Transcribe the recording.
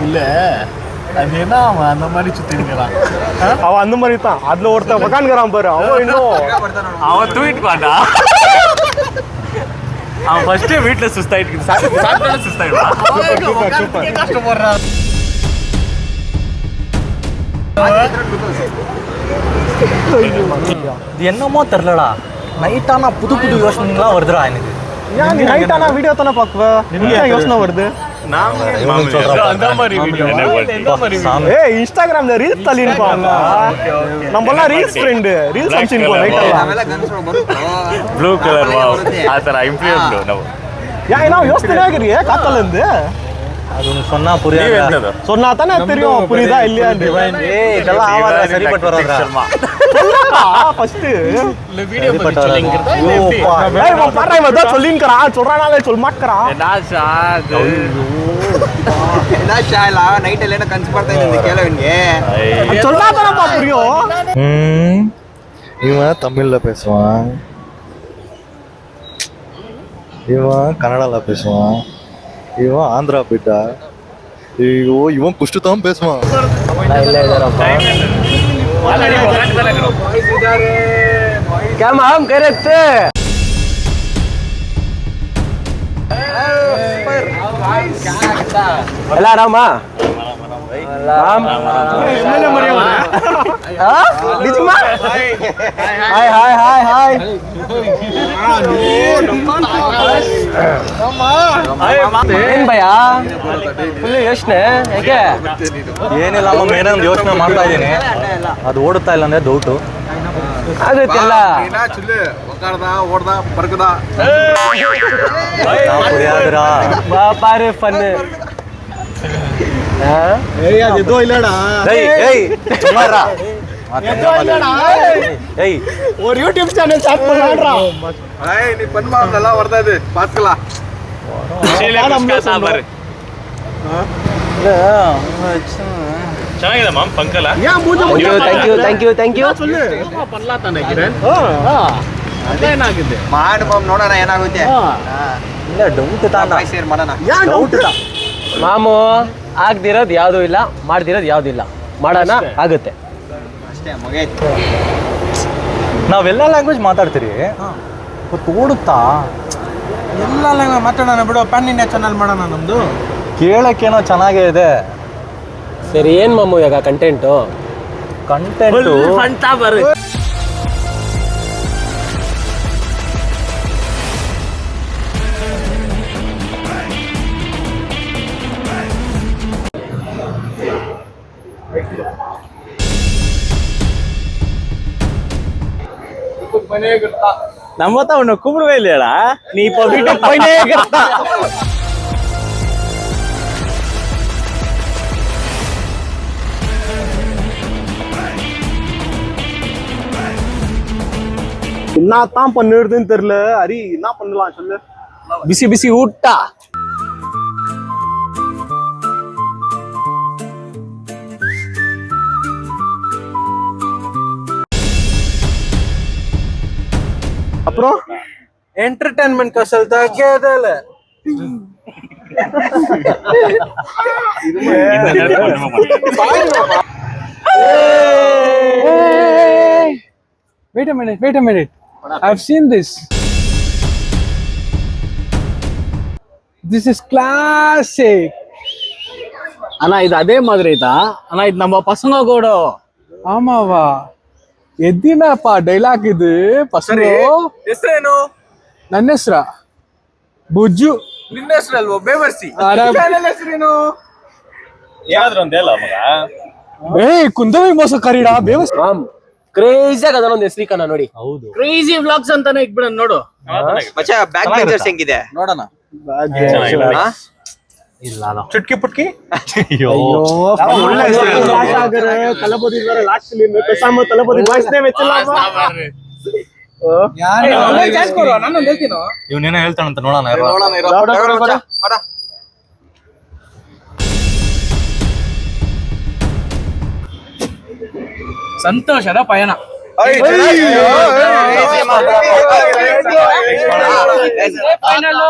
இல்ல அது என்ன அவன் அந்த மாதிரி சுத்திருக்கிறான். அவன் அந்த மாதிரி தான். அதுல ஒருத்தன் உக்காந்துக்கிறான் பாரு, அவன் இன்னும் அவன் தூக்கிட்டு பாட்டா. அவன் ஃபர்ஸ்ட் வீட்டுல சுஸ்தாயிட்டு சாப்பிட்டாலும் சுஸ்தாயிடுவான். கஷ்டப்படுறான். இது என்னமோ தெரிலடா, நைட்டானா புது புது யோசனைலாம் வருதுடா எனக்கு. ஏன் நீ நைட்டானா வீடியோ தானே பாக்குவ, என்ன யோசனை வருது? இன்ஸ்டாகிராம்ல ரீல்ஸ் தள்ளிருப்பாங்க. நம்ம எல்லாம் ரீல்ஸ் ஃப்ரெண்ட், ரீல்ஸ் அனுப்பிச்சிருப்போம் நைட்டெல்லாம். ப்ளூ கலர் வாவ் ஆதரா இன்ஃப்ளூயன்ஸ் நோ. ஏன் யோசனை ஆகுறியே காத்தால இருந்து? அது ஒன்று சொன்னா புரியாது. சொன்னா தானே தெரியும் புரியுதா இல்லையா. இதெல்லாம் ஆவாத சரிப்பட்டு வராதா? ஃபர்ஸ்ட் இந்த வீடியோ பத்தி சொல்லிங்கறதா இல்ல எப்படி? ஏய் நான் பாறேன் மத சொல்லிங்கறான், சொல்றானாலே சொல்ல மாட்டறான். என்னடா அது? என்ன ஷாலா நைட் எல்லாம் கன்ஸ் பார்த்த இந்த கேளவங்க. சொன்னா தானே புரியும். இவன் தமிழ்ல பேசுவான், இவன் கன்னடால பேசுவான், இவன் ஆந்திரா போயிட்டா. ஐயோ இவன் குஷ்டு தான் பேசுவான். எல்லாராமா ಹಾಯ್ ಹಾಯ್ ಹಾಯ್ ಹಾಯ್ ಏನ್ ಭಯ ಫುಲ್ ಯೋಚನೆ ಯಾಕೆ? ಏನಿಲ್ಲ ಅಮ್ಮ, ಮೇನ ಒಂದು ಯೋಚನೆ ಮಾಡ್ತಾ ಇದ್ದೀನಿ, ಅದು ಓಡುತ್ತಾ ಇಲ್ಲ ಅಂದ್ರೆ ಡೌಟು. ಆಗುತ್ತೆಲ್ಲ ಓಡ್ದ ಬರ್ಗದ புரியாதுடா. பாரு பண்ணு. ஏதோ இல்லடா. ஒரு யூடியூப் சேனல் ஸ்டார்ட் பண்ணலாம்டா. நீ பண்மா நல்லா வரதாது பாத்துக்கலாம். ಸಾಂಬಾರ್ ಚೆನ್ನಾಗಿದೆ ಮಾಮ್ ಪಂಕಲ. ಥ್ಯಾಂಕ್ ಯು சொல்லு பண்ணலாம் தானே கிரண். ಅದೇನಾಗಿದೆ ಮಾಡು ಮಾಮ್ ನೋಡೋಣ ಏನಾಗುತ್ತೆ. ಇಲ್ಲ ಡೌಟ್ ತಾನ, ಶೇರ್ ಮಾಡೋಣ. ಡೌಟ್ ತಾ ಮಾಮು. ಆಗ್ದಿರೋದು ಯಾವುದೂ ಇಲ್ಲ, ಮಾಡ್ದಿರೋದು ಯಾವುದೂ ಇಲ್ಲ. ಮಾಡೋಣ, ಆಗುತ್ತೆ ಅಷ್ಟೇ ಮುಗಿಯ್ತು. ನಾವೆಲ್ಲ ಲ್ಯಾಂಗ್ವೇಜ್ ಮಾತಾಡ್ತೀರಿ, ಗೊತ್ತು ಓಡುತ್ತಾ? ಎಲ್ಲ ಲ್ಯಾಂಗ್ವೇಜ್ ಮಾತಾಡೋಣ ಬಿಡು. ಪ್ಯಾನ್ ಇಂಡಿಯಾ ಚಾನಲ್ ಮಾಡೋಣ ನಮ್ದು. ಕೇಳಕ್ಕೇನೋ ಚೆನ್ನಾಗೇ ಇದೆ. ಸರಿ, ಏನ್ ಮಾಮು ಈಗ ಕಂಟೆಂಟು? ಫಂಟಾ ಬರು. நம்ம தான் உன்னை கூப்பிடவே இல்லையாடா, நீ இப்போ வீட்டுக்கு போயினே இருக்கிறதா? என்னத்தான் பண்ணுறதுன்னு தெரியல. ஹரி என்ன பண்ணலாம் சொல்லு. ಬಿಸಿ ಬಿಸಿ ಊಟ. அப்புறம் entertainment ಕಸಲ್ ತಗ್ಗೇದಲ್ಲ. Wait a minute. I've seen this. This is classic. ಅಣ್ಣ ಇದು ಅದೇ ಮಾದರಿ ಐತಾ ಅಣ್ಣ? ಇದು ನಮ್ಮ ಪಸಂಗ ಕೂಡ. ஆமாவா? ಎದ್ದಿನಪ್ಪ ಡೈಲಾಗ್ ಇದು ಪಸಂಗ. ಹೆಸರೇನು? ನನ್ನ ಹೆಸ್ರ ಬುಜ್ಜು. ನಿನ್ನ ಹೆಸರಲ್ವೋ ಬೇವರ್ಸಿ? ಹೆಸರೇನು? ಏನಾದ್ರು ಅಂತ ಹೇಳ ಮಗ. ಕುಂದವಿ ಮೋಸ ಕರೀಡ ಬೇವಸ್. ಕ್ರೇಜಿ ಆಗ ಅದನ್ನೊಂದು ಹೆಸರಿಕನ ನೋಡಿ. ಹೌದು, ಕ್ರೇಜಿ ವ್ಲಾಗ್ಸ್ ಅಂತಾನೆ ಇಕ್ಬಿಡ ನೋಡು. ಮಚ್ಚಾ ಬ್ಯಾಕ್ ಬೆಂಚರ್ಸ್ ಹೆಂಗಿದೆ ನೋಡೋಣ. ಇಲ್ಲ ಚುಟ್ಕಿ ಪುಟ್ಕಿ. ಅಯ್ಯೋ ತಲಪತಿ ತಲಪತಿ ವಾಯ್ಸ್ನೇ ವೆಚ್ಚಲ್ಲ. ಇವನೇನೋ ಹೇಳ್ತಾನಂತ ನೋಡೋಣ. ಸಂತೋಷದ ಪಯಣ. ಫೈನಲ್